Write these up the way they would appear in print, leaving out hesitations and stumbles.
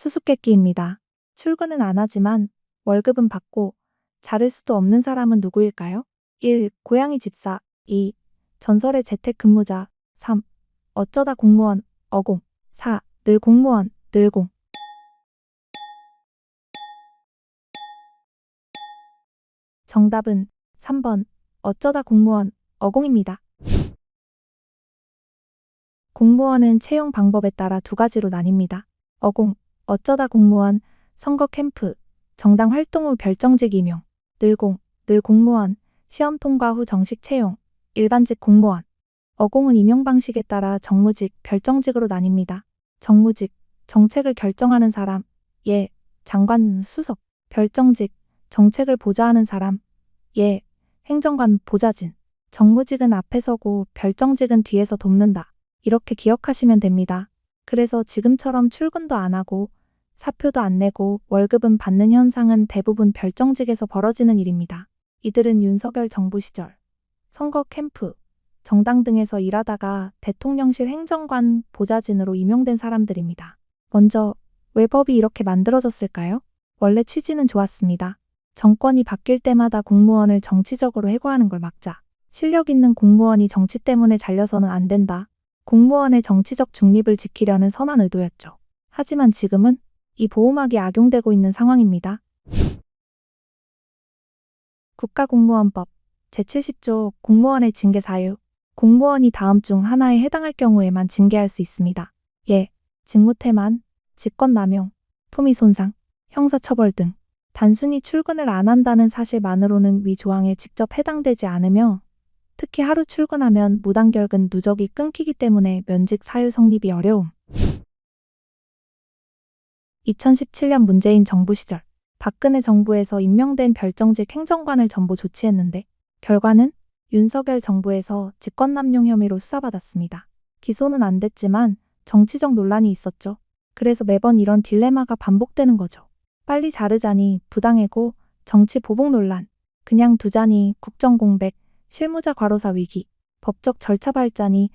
수수께끼입니다. 출근은 안 하지만 월급은 받고 자를 수도 없는 사람은 누구일까요? 1. 고양이 집사. 2. 전설의 재택근무자. 3. 어쩌다 공무원. 어공. 4. 늘 공무원. 늘공. 정답은 3번 어쩌다 공무원. 어공입니다. 공무원은 채용 방법에 따라 두 가지로 나뉩니다. 어공, 어쩌다 공무원, 선거 캠프, 정당 활동 후 별정직 임용. 늘공, 늘 공무원, 시험 통과 후 정식 채용, 일반직 공무원. 어공은 임용 방식에 따라 정무직, 별정직으로 나뉩니다. 정무직, 정책을 결정하는 사람, 예, 장관, 수석. 별정직, 정책을 보좌하는 사람, 예, 행정관, 보좌진. 정무직은 앞에 서고 별정직은 뒤에서 돕는다. 이렇게 기억하시면 됩니다. 그래서 지금처럼 출근도 안 하고 사표도 안 내고 월급은 받는 현상은 대부분 별정직에서 벌어지는 일입니다. 이들은 윤석열 정부 시절 선거 캠프, 정당 등에서 일하다가 대통령실 행정관, 보좌진으로 임용된 사람들입니다. 먼저 왜 법이 이렇게 만들어졌을까요? 원래 취지는 좋았습니다. 정권이 바뀔 때마다 공무원을 정치적으로 해고하는 걸 막자. 실력 있는 공무원이 정치 때문에 잘려서는 안 된다. 공무원의 정치적 중립을 지키려는 선한 의도였죠. 하지만 지금은 이 보호막이 악용되고 있는 상황입니다. 국가공무원법 제70조 공무원의 징계 사유. 공무원이 다음 중 하나에 해당할 경우에만 징계할 수 있습니다. 예, 직무태만, 직권남용, 품위손상, 형사처벌 등. 단순히 출근을 안 한다는 사실만으로는 위 조항에 직접 해당되지 않으며 특히 하루 출근하면 무단결근 누적이 끊기기 때문에 면직 사유 성립이 어려움. 2017년 문재인 정부 시절 박근혜 정부에서 임명된 별정직 행정관을 전보 조치했는데 결과는 윤석열 정부에서 직권남용 혐의로 수사받았습니다. 기소는 안 됐지만 정치적 논란이 있었죠. 그래서 매번 이런 딜레마가 반복되는 거죠. 빨리 자르자니 부당해고, 정치 보복 논란, 그냥 두자니 국정공백, 실무자 과로사 위기, 법적 절차 밟자니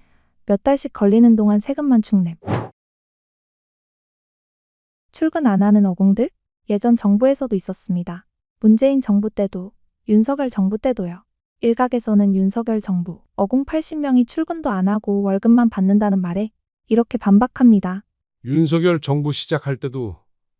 몇 달씩 걸리는 동안 세금만 축냄. 출근 안 하는 어공들? 예전 정부에서도 있었습니다. 문재인 정부 때도, 윤석열 정부 때도요. 일각에서는 윤석열 정부, 어공 80명이 출근도 안 하고 월급만 받는다는 말에 이렇게 반박합니다. 윤석열 정부 시작할 때도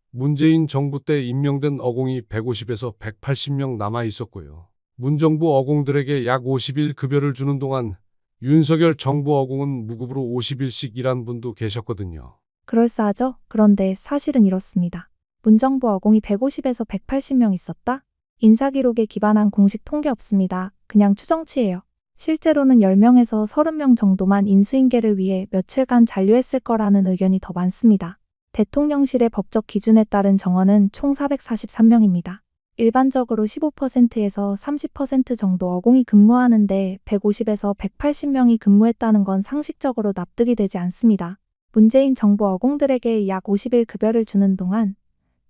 문재인 정부 때 임명된 어공이 150에서 180명 남아 있었고요. 문정부 어공들에게 약 50일 급여를 주는 동안 윤석열 정부 어공은 무급으로 50일씩 일한 분도 계셨거든요. 그럴싸하죠? 그런데 사실은 이렇습니다. 문정부 어공이 150에서 180명 있었다? 인사기록에 기반한 공식 통계 없습니다. 그냥 추정치예요. 실제로는 10명에서 30명 정도만 인수인계를 위해 며칠간 잔류했을 거라는 의견이 더 많습니다. 대통령실의 법적 기준에 따른 정원은 총 443명입니다. 일반적으로 15%에서 30% 정도 어공이 근무하는데 150에서 180명이 근무했다는 건 상식적으로 납득이 되지 않습니다. 문재인 정부 어공들에게 약 50일 급여를 주는 동안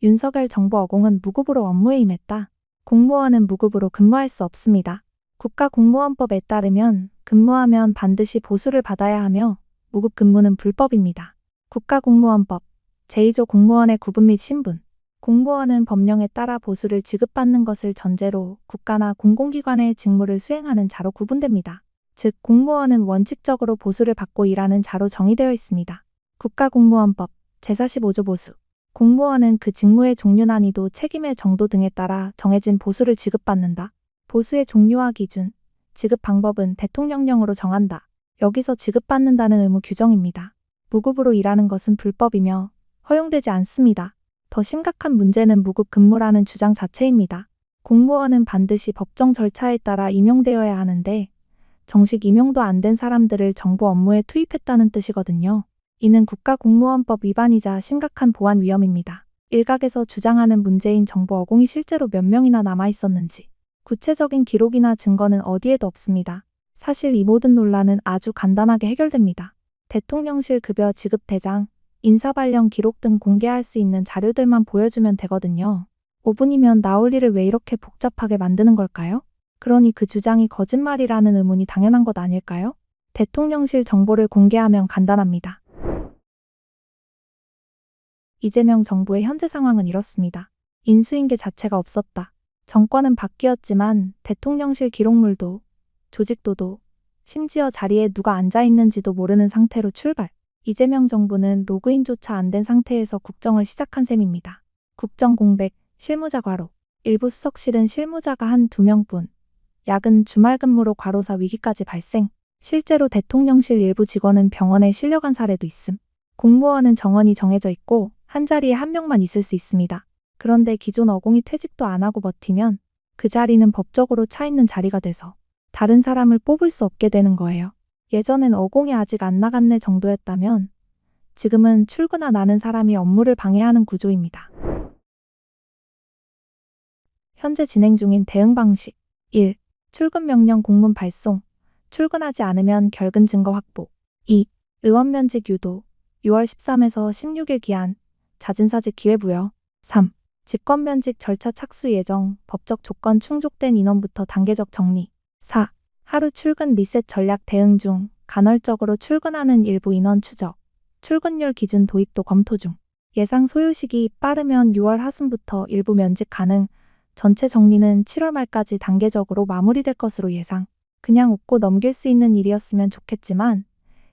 윤석열 정부 어공은 무급으로 업무에 임했다. 공무원은 무급으로 근무할 수 없습니다. 국가공무원법에 따르면 근무하면 반드시 보수를 받아야 하며 무급 근무는 불법입니다. 국가공무원법 제2조 공무원의 구분 및 신분. 공무원은 법령에 따라 보수를 지급받는 것을 전제로 국가나 공공기관의 직무를 수행하는 자로 구분됩니다. 즉, 공무원은 원칙적으로 보수를 받고 일하는 자로 정의되어 있습니다. 국가공무원법 제45조 보수. 공무원은 그 직무의 종류, 난이도, 책임의 정도 등에 따라 정해진 보수를 지급받는다. 보수의 종류와 기준, 지급 방법은 대통령령으로 정한다. 여기서 지급받는다는 의무 규정입니다. 무급으로 일하는 것은 불법이며 허용되지 않습니다. 더 심각한 문제는 무급 근무라는 주장 자체입니다. 공무원은 반드시 법정 절차에 따라 임용되어야 하는데 정식 임용도 안 된 사람들을 정부 업무에 투입했다는 뜻이거든요. 이는 국가공무원법 위반이자 심각한 보안 위험입니다. 일각에서 주장하는 문재인 정부 어공이 실제로 몇 명이나 남아 있었는지 구체적인 기록이나 증거는 어디에도 없습니다. 사실 이 모든 논란은 아주 간단하게 해결됩니다. 대통령실 급여 지급 대장, 인사 발령 기록 등 공개할 수 있는 자료들만 보여주면 되거든요. 5분이면 나올 일을 왜 이렇게 복잡하게 만드는 걸까요? 그러니 그 주장이 거짓말이라는 의문이 당연한 것 아닐까요? 대통령실 정보를 공개하면 간단합니다. 이재명 정부의 현재 상황은 이렇습니다. 인수인계 자체가 없었다. 정권은 바뀌었지만 대통령실 기록물도, 조직도도, 심지어 자리에 누가 앉아 있는지도 모르는 상태로 출발. 이재명 정부는 로그인조차 안 된 상태에서 국정을 시작한 셈입니다. 국정 공백, 실무자 과로. 일부 수석실은 실무자가 한 2명뿐. 야근 주말 근무로 과로사 위기까지 발생. 실제로 대통령실 일부 직원은 병원에 실려간 사례도 있음. 공무원은 정원이 정해져 있고 한 자리에 한 명만 있을 수 있습니다. 그런데 기존 어공이 퇴직도 안 하고 버티면 그 자리는 법적으로 차 있는 자리가 돼서 다른 사람을 뽑을 수 없게 되는 거예요. 예전엔 어공이 아직 안 나갔네 정도였다면 지금은 출근 안 하는 사람이 업무를 방해하는 구조입니다. 현재 진행 중인 대응 방식 1. 출근 명령 공문 발송. 출근하지 않으면 결근 증거 확보. 2. 의원 면직 유도. 6월 13에서 16일 기한. 잦은 사직 기회 부여. 3. 직권 면직 절차 착수 예정. 법적 조건 충족된 인원부터 단계적 정리. 4. 하루 출근 리셋 전략 대응 중. 간헐적으로 출근하는 일부 인원 추적. 출근율 기준 도입도 검토 중. 예상 소요 시기 빠르면 6월 하순부터 일부 면직 가능. 전체 정리는 7월 말까지 단계적으로 마무리될 것으로 예상. 그냥 웃고 넘길 수 있는 일이었으면 좋겠지만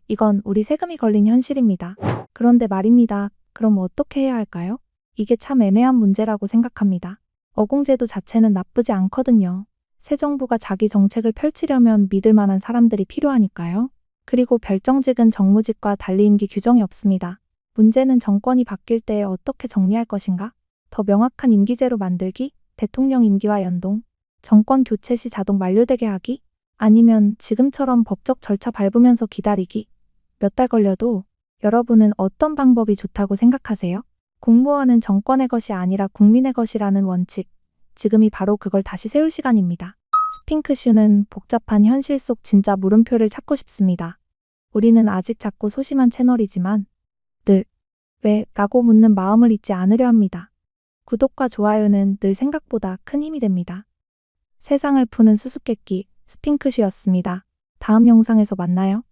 이건 우리 세금이 걸린 현실입니다. 그런데 말입니다. 그럼 어떻게 해야 할까요? 이게 참 애매한 문제라고 생각합니다. 어공제도 자체는 나쁘지 않거든요. 새 정부가 자기 정책을 펼치려면 믿을 만한 사람들이 필요하니까요. 그리고 별정직은 정무직과 달리 임기 규정이 없습니다. 문제는 정권이 바뀔 때 어떻게 정리할 것인가? 더 명확한 임기제로 만들기? 대통령 임기와 연동? 정권 교체 시 자동 만료되게 하기? 아니면 지금처럼 법적 절차 밟으면서 기다리기? 몇 달 걸려도 여러분은 어떤 방법이 좋다고 생각하세요? 공무원은 정권의 것이 아니라 국민의 것이라는 원칙. 지금이 바로 그걸 다시 세울 시간입니다. 스핑크슈는 복잡한 현실 속 진짜 물음표를 찾고 싶습니다. 우리는 아직 작고 소심한 채널이지만 늘 왜? 라고 묻는 마음을 잊지 않으려 합니다. 구독과 좋아요는 늘 생각보다 큰 힘이 됩니다. 세상을 푸는 수수께끼 스핑크슈였습니다. 다음 영상에서 만나요.